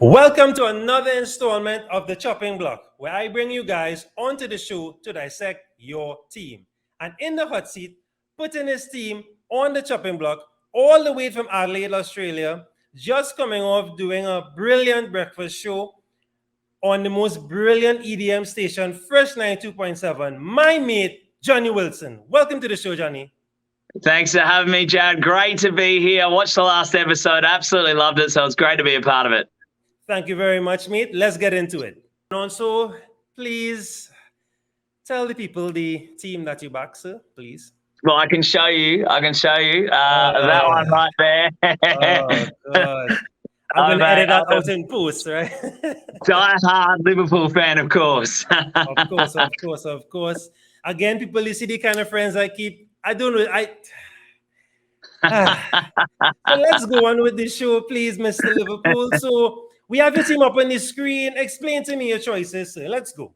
Welcome to another installment of the Chopping Block, where I bring you guys onto the show to dissect your team. And in the hot seat, putting his team on the chopping block, all the way from Adelaide, Australia, just coming off doing a brilliant breakfast show on the most brilliant EDM station, Fresh 92.7, my mate, Johnny Wilson. Welcome to the show, Johnny. Thanks for having me, Jared. Great to be here. I watched the last episode. Absolutely loved it. So it's great to be a part of it. Thank you very much, mate. Let's get into it. And also, please tell the people the team that you back, sir, please. Well, I can show you. That one right there. Oh, God. I'm going to edit that out in post, right? Die-hard Liverpool fan, of course. Of course. Again, people, you see the kind of friends I keep. I don't know. So let's go on with the show, please, Mr. Liverpool. So we have your team up on the screen. Explain to me your choices, sir. Let's go.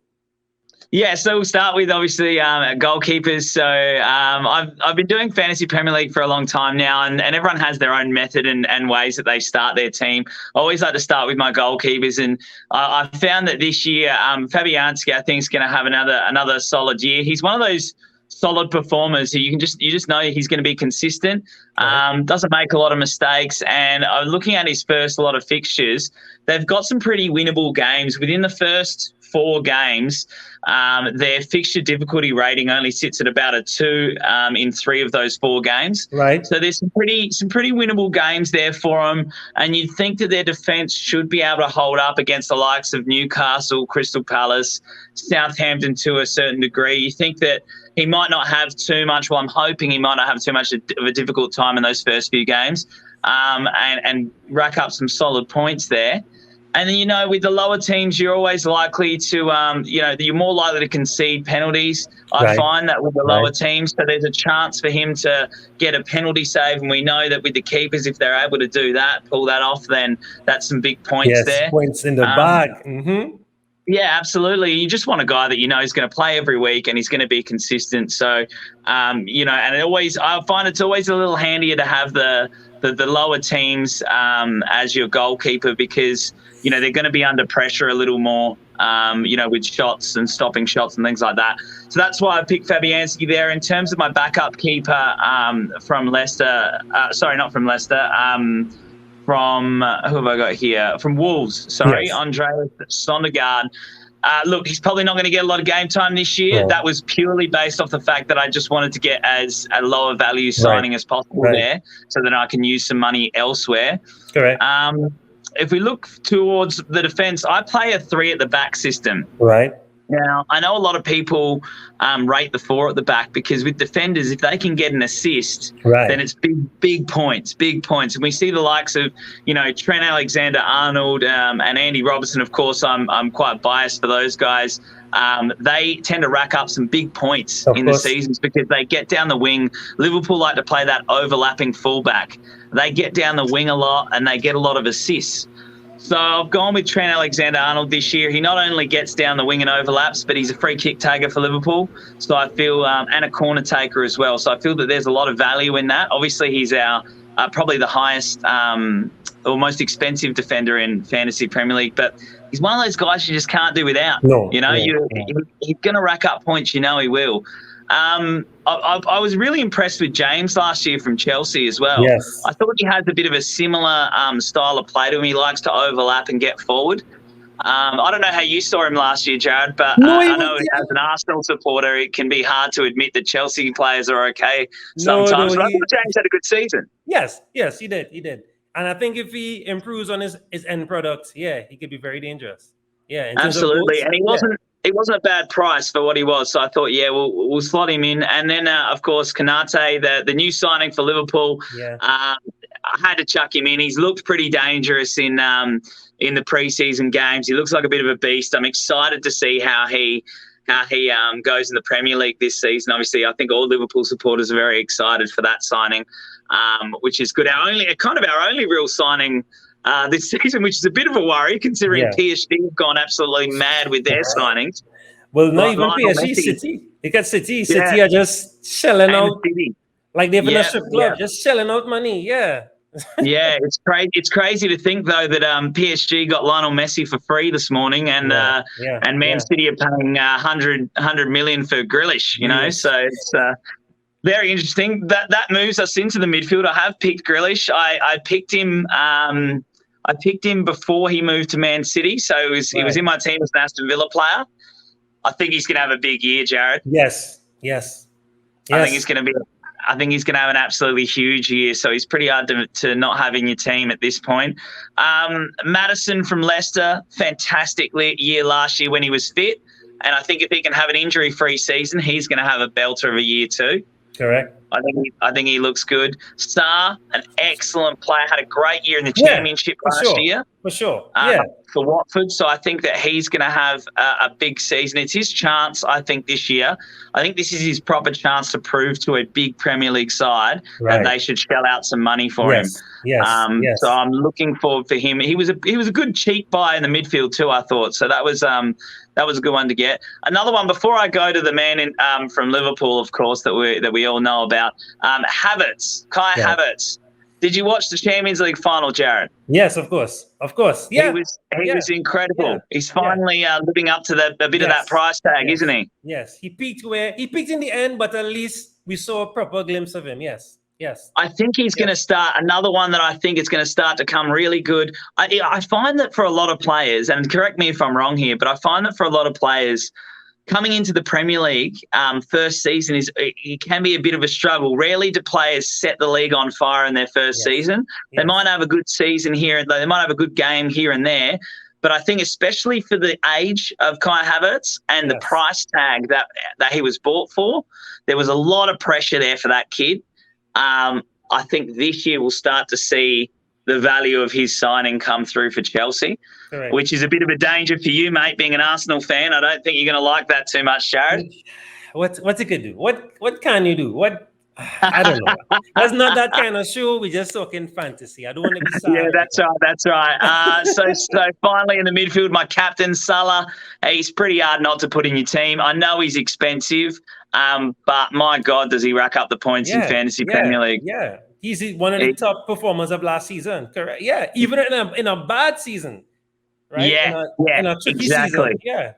Yeah, so we'll start with obviously goalkeepers. So I've been doing Fantasy Premier League for a long time now, and everyone has their own method and ways that they start their team. I always like to start with my goalkeepers, and I found that this year Fabianski, I think, is going to have another solid year. He's one of those solid performers who you just know he's going to be consistent, doesn't make a lot of mistakes, and looking at his first lot of fixtures, they've got some pretty winnable games. Within the first 4 games, their fixture difficulty rating only sits at about a 2 in 3 of those 4 games. Right. So there's some pretty winnable games there for them, and you'd think that their defence should be able to hold up against the likes of Newcastle, Crystal Palace, Southampton to a certain degree. You think that he might not have too much. Well, I'm hoping he might not have too much of a difficult time in those first few games, and rack up some solid points there. And then, with the lower teams, you're always likely to, you're more likely to concede penalties. I find that with the lower teams, so there's a chance for him to get a penalty save. And we know that with the keepers, if they're able to do that, pull that off, then that's some big points there. Points in the bag. Mm-hmm. Yeah, absolutely. You just want a guy that is going to play every week and he's going to be consistent. So, and I find it's always a little handier to have the lower teams as your goalkeeper, because they're going to be under pressure a little more, with shots and stopping shots and things like that. So that's why I picked Fabianski there. In terms of my backup keeper from Leicester, not from Leicester, from who have I got here? From Wolves, sorry, yes. Andreas Sondergaard. Look, he's probably not going to get a lot of game time this year. Right. That was purely based off the fact that I just wanted to get as a lower value signing as possible there, so that I can use some money elsewhere. Correct. If we look towards the defence, I play a 3 at the back system. Right. Now, I know a lot of people rate the 4 at the back, because with defenders, if they can get an assist, then it's big points. And we see the likes of, Trent Alexander-Arnold and Andy Robertson. Of course, I'm quite biased for those guys. They tend to rack up some big points in the seasons because they get down the wing. Liverpool like to play that overlapping fullback. They get down the wing a lot and they get a lot of assists. So I've gone with Trent Alexander-Arnold this year. He not only gets down the wing and overlaps, but he's a free kick taker for Liverpool. So I feel, and a corner taker as well. So I feel that there's a lot of value in that. Obviously, he's our probably the highest or most expensive defender in Fantasy Premier League, but he's one of those guys you just can't do without. He's going to rack up points. He will. I was really impressed with James last year from Chelsea as well. Yes. I thought he has a bit of a similar style of play to him. He likes to overlap and get forward. I don't know how you saw him last year, Jared, but I know as an Arsenal supporter, it can be hard to admit that Chelsea players are okay sometimes. But I thought James had a good season. Yes, he did. And I think if he improves on his end product, he could be very dangerous. Yeah, absolutely. And he wasn't. It wasn't a bad price for what he was, so I thought, we'll slot him in. And then, of course, Konate, the new signing for Liverpool, I had to chuck him in. He's looked pretty dangerous in the preseason games. He looks like a bit of a beast. I'm excited to see how he goes in the Premier League this season. Obviously, I think all Liverpool supporters are very excited for that signing, which is good. Our only real signing this season, which is a bit of a worry considering PSG have gone absolutely mad with their signings. Well, not even PSG, City. You got City. City are just shelling out. Like they're in a strip club, just shelling out money. Yeah. Yeah, it's crazy. It's crazy to think though that PSG got Lionel Messi for free this morning, and Man City are paying 100 million for Grealish. You know, so it's very interesting. That moves us into the midfield. I have picked Grealish. I picked him. I picked him before he moved to Man City, so he was in my team as an Aston Villa player. I think he's going to have a big year, Jared. Yes. I think he's going to have an absolutely huge year. So he's pretty hard to not have in your team at this point. Maddison from Leicester, fantastic year last year when he was fit. And I think if he can have an injury-free season, he's going to have a belter of a year too. Correct. I think he looks good. Sarr, an excellent player, had a great year in the championship last year. For sure. For Watford. So I think that he's going to have a big season. It's his chance, I think, this year. I think this is his proper chance to prove to a big Premier League side that they should shell out some money for him. Yes. So I'm looking forward for him. He was a good cheap buy in the midfield too, I thought. So that was a good one to get. Another one before I go to the man from Liverpool, of course, that we all know about. Havertz, Kai Havertz. Did you watch the Champions League final, Jared? Yes, of course. Yeah. He was incredible. Yeah. He's finally living up to a bit of that price tag, isn't he? Yes. He peaked in the end, but at least we saw a proper glimpse of him. Yes. I think he's going to start. Another one that I think is going to start to come really good. I find that for a lot of players, and correct me if I'm wrong here, but I find that for a lot of players, coming into the Premier League, first season it can be a bit of a struggle. Rarely do players set the league on fire in their first season. They might have a good season here, they might have a good game here and there, but I think especially for the age of Kai Havertz and the price tag that he was bought for, there was a lot of pressure there for that kid. I think this year we'll start to see the value of his signing come through for Chelsea, which is a bit of a danger for you, mate, being an Arsenal fan. I don't think you're going to like that too much, Jared. What's it going to do? What can you do? I don't know. That's not that kind of show. We're just talking fantasy. I don't want to be sad. Yeah, that's right. So finally in the midfield, my captain, Salah. He's pretty hard not to put in your team. I know he's expensive, but my God, does he rack up the points in Fantasy Premier League. Yeah. He's one of the top performers of last season. Correct. Yeah. Even in a bad season. Right? In a tricky season. Yeah.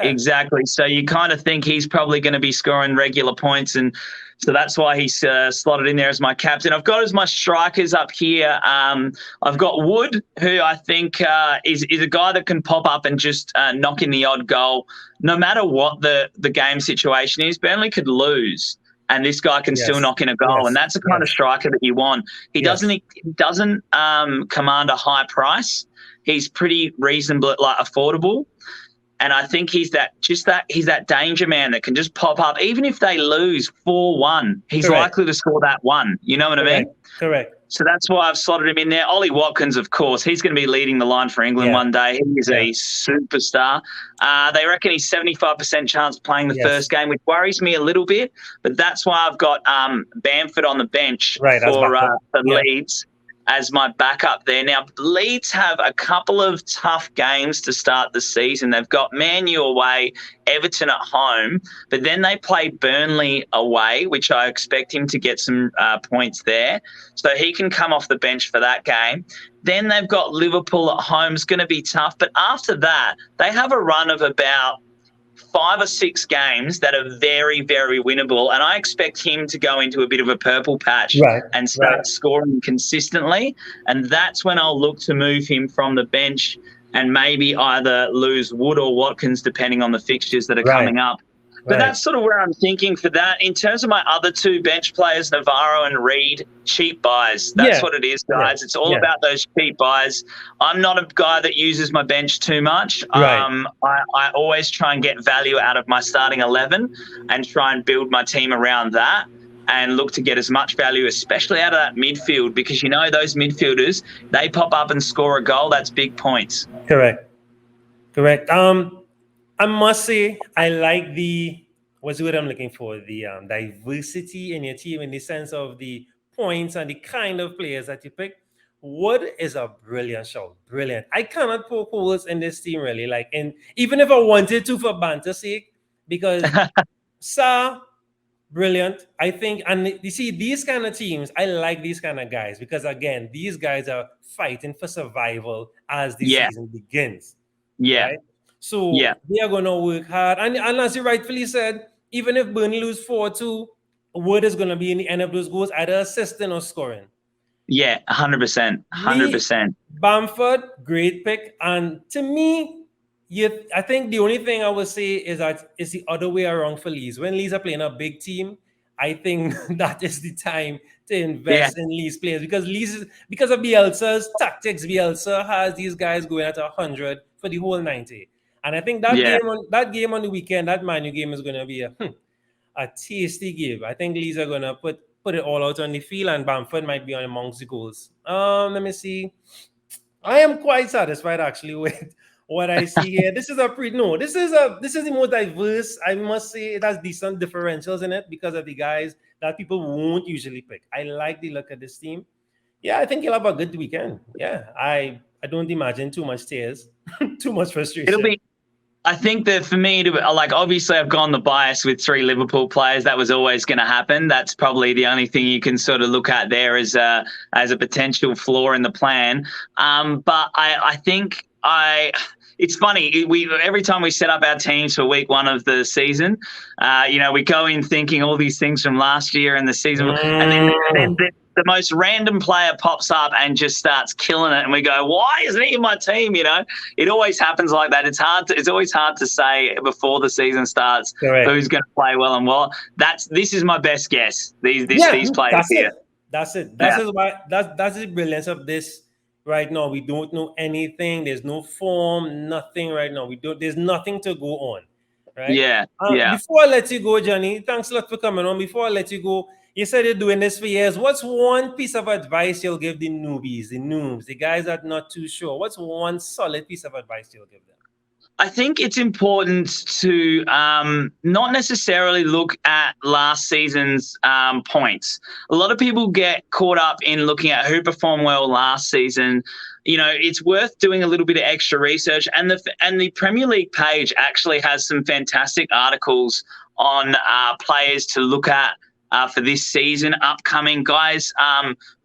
Exactly. So you kind of think he's probably going to be scoring regular points, and so that's why he's slotted in there as my captain. I've got as my strikers up here. I've got Wood, who I think is a guy that can pop up and just knock in the odd goal. No matter what the game situation is, Burnley could lose, and this guy can still knock in a goal, and that's the kind of striker that you want. He doesn't command a high price. He's pretty reasonable, like affordable. And I think he's that danger man that can just pop up. Even if they lose 4-1, he's likely to score that one. You know what I mean? Correct. So that's why I've slotted him in there. Ollie Watkins, of course, he's going to be leading the line for England one day. He is a superstar. They reckon he's 75% chance of playing the first game, which worries me a little bit. But that's why I've got Bamford on the bench for Leeds as my backup there. Now, Leeds have a couple of tough games to start the season. They've got Man U away, Everton at home, but then they play Burnley away, which I expect him to get some points there. So he can come off the bench for that game. Then they've got Liverpool at home. It's going to be tough. But after that, they have a run of about 5 or 6 games that are very, very winnable, and I expect him to go into a bit of a purple patch and start scoring consistently, and that's when I'll look to move him from the bench and maybe either lose Wood or Watkins depending on the fixtures that are coming up. But that's sort of where I'm thinking for that. In terms of my other 2 bench players, Navarro and Reed, cheap buys. That's what it is, guys. It's all about those cheap buys. I'm not a guy that uses my bench too much. I always try and get value out of my starting 11 and try and build my team around that and look to get as much value, especially out of that midfield, because, you know, those midfielders, they pop up and score a goal. That's big points. Correct. I must say, I like what's the word I'm looking for? The diversity in your team, in the sense of the points and the kind of players that you pick. Wood is a brilliant shout. Brilliant. I cannot poke holes in this team, really. Even if I wanted to for banter's sake, because Sarr, Brilliant. I think, and you see, these kind of teams, I like these kind of guys because, again, these guys are fighting for survival as the Yeah, season begins, yeah, right? So yeah, they are going to work hard. And as you rightfully said, even if Burnley lose 4-2, word is going to be in the end of those goals, either assisting or scoring. yeah, 100%, Lee 100%. Bamford, great pick. And to me, I think the only thing I would say is that it's the other way around for Leeds. When Leeds are playing a big team, I think that is the time to Yeah, invest in Leeds players because because of Bielsa's tactics. Bielsa has these guys going at 100 for the whole 90. And I think yeah. that game on the weekend, that Man U game is going to be a tasty game. I think Leeds are gonna put it all out on the field, and Bamford might be on amongst the goals. Let me see. I am quite satisfied actually with what I see here. This is this is the most diverse. I must say it has decent differentials in it because of the guys that people won't usually pick. I like the look of this team. Yeah, I think you'll have a good weekend. Yeah, I don't imagine too much tears, too much It'll frustration. be. I think that for me to like, obviously I've gone the bias with 3 Liverpool players. That was always going to happen. That's probably the only thing you can sort of look at there as a potential flaw in the plan. But I think it's funny. We every time we set up our teams for week 1 of the season, we go in thinking all these things from last year and the season, and then the most random player pops up and just starts killing it, and we go, "Why isn't he in my team?" It always happens like that. It's always hard to say before the season starts who's going to play well and what. This is my best guess. These players that's here. it. That's it. Yeah. That's the brilliance of this right now. We don't know anything. There's no form, nothing right now. There's nothing to go on. Right? Yeah. Yeah. Before I let you go, Johnny, thanks a lot for coming on. Before I let you go, you said you're doing this for years. What's one piece of advice you'll give the newbies, the noobs, the guys that are not too sure? What's one solid piece of advice you'll give them? I think it's important to not necessarily look at last season's points. A lot of people get caught up in looking at who performed well last season. It's worth doing a little bit of extra research, and the Premier League page actually has some fantastic articles on players to look at for this season, upcoming guys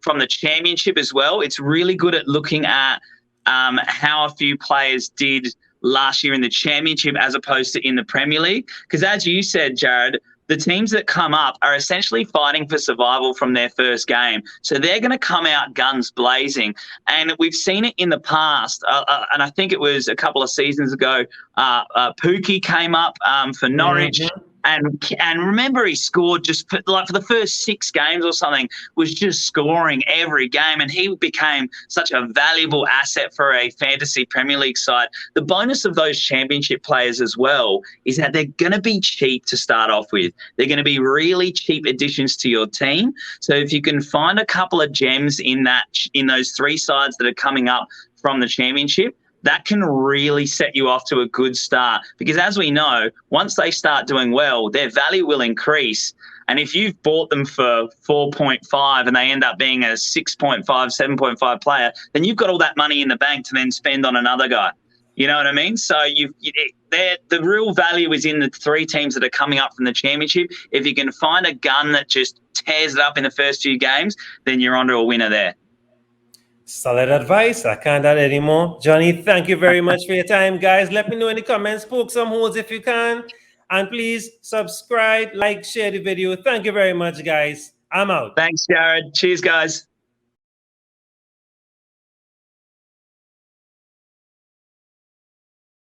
from the Championship as well. It's really good at looking at how a few players did last year in the Championship as opposed to in the Premier League. Because as you said, Jared, the teams that come up are essentially fighting for survival from their first game. So they're going to come out guns blazing. And we've seen it in the past. And I think it was a couple of seasons ago, Pookie came up for Norwich. Mm-hmm. And remember, he scored just for the first 6 games or something, was just scoring every game, and he became such a valuable asset for a fantasy Premier League side. The bonus of those Championship players as well is that they're going to be cheap to start off with. They're going to be really cheap additions to your team. So if you can find a couple of gems in those 3 sides that are coming up from the Championship, that can really set you off to a good start. Because as we know, once they start doing well, their value will increase. And if you've bought them for 4.5 and they end up being a 6.5, 7.5 player, then you've got all that money in the bank to then spend on another guy. You know what I mean? So the real value is in the 3 teams that are coming up from the Championship. If you can find a gun that just tears it up in the first few games, then you're onto a winner there. Solid advice. I can't add anymore. Johnny, thank you very much for your time, guys. Let me know in the comments. Poke some holes if you can. And please subscribe, like, share the video. Thank you very much, guys. I'm out. Thanks, Jared. Cheers, guys.